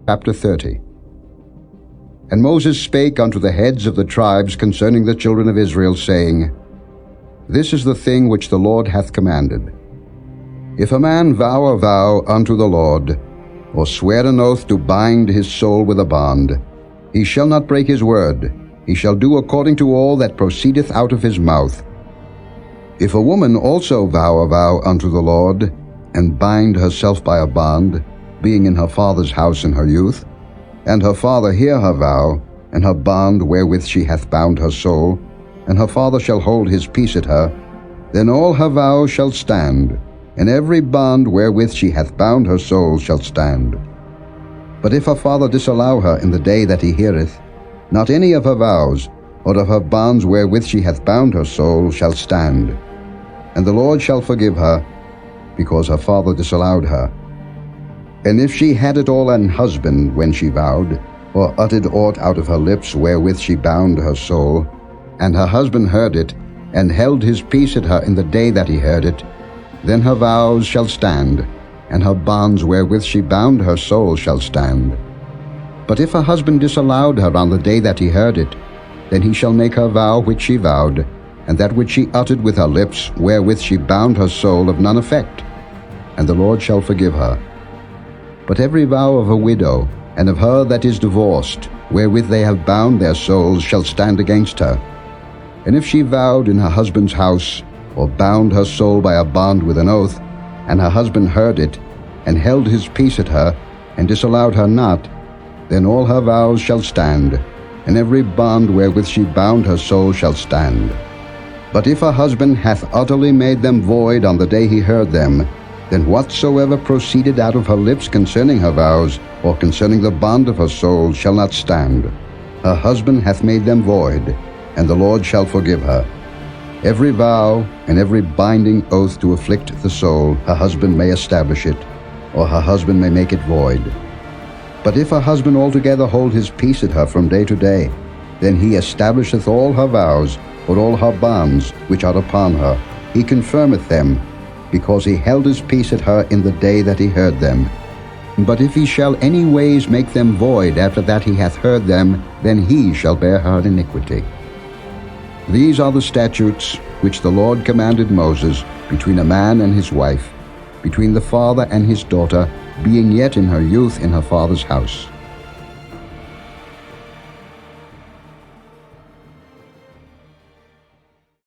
Chapter 30. And Moses spake unto the heads of the tribes concerning the children of Israel, saying, This is the thing which the Lord hath commanded. If a man vow a vow unto the Lord, or swear an oath to bind his soul with a bond, he shall not break his word. He shall do according to all that proceedeth out of his mouth. If a woman also vow a vow unto the Lord, and bind herself by a bond, being in her father's house in her youth, and her father hear her vow, and her bond wherewith she hath bound her soul, and her father shall hold his peace at her, then all her vows shall stand, and every bond wherewith she hath bound her soul shall stand. But if her father disallow her in the day that he heareth, not any of her vows, or of her bonds wherewith she hath bound her soul, shall stand. And the Lord shall forgive her, because her father disallowed her. And if she had at all an husband when she vowed, or uttered aught out of her lips wherewith she bound her soul, and her husband heard it, and held his peace at her in the day that he heard it, then her vows shall stand, and her bonds wherewith she bound her soul shall stand. But if her husband disallowed her on the day that he heard it, then he shall make her vow which she vowed, and that which she uttered with her lips, wherewith she bound her soul, of none effect, and the Lord shall forgive her. But every vow of a widow, and of her that is divorced, wherewith they have bound their souls, shall stand against her. And if she vowed in her husband's house, or bound her soul by a bond with an oath, and her husband heard it, and held his peace at her, and disallowed her not, then all her vows shall stand, and every bond wherewith she bound her soul shall stand. But if her husband hath utterly made them void on the day he heard them, then whatsoever proceeded out of her lips concerning her vows, or concerning the bond of her soul, shall not stand. Her husband hath made them void, and the Lord shall forgive her. Every vow and every binding oath to afflict the soul, her husband may establish it, or her husband may make it void. But if her husband altogether hold his peace at her from day to day, then he establisheth all her vows, or all her bonds which are upon her. He confirmeth them, because he held his peace at her in the day that he heard them. But if he shall any ways make them void after that he hath heard them, then he shall bear her iniquity. These are the statutes which the Lord commanded Moses between a man and his wife, between the father and his daughter, being yet in her youth in her father's house.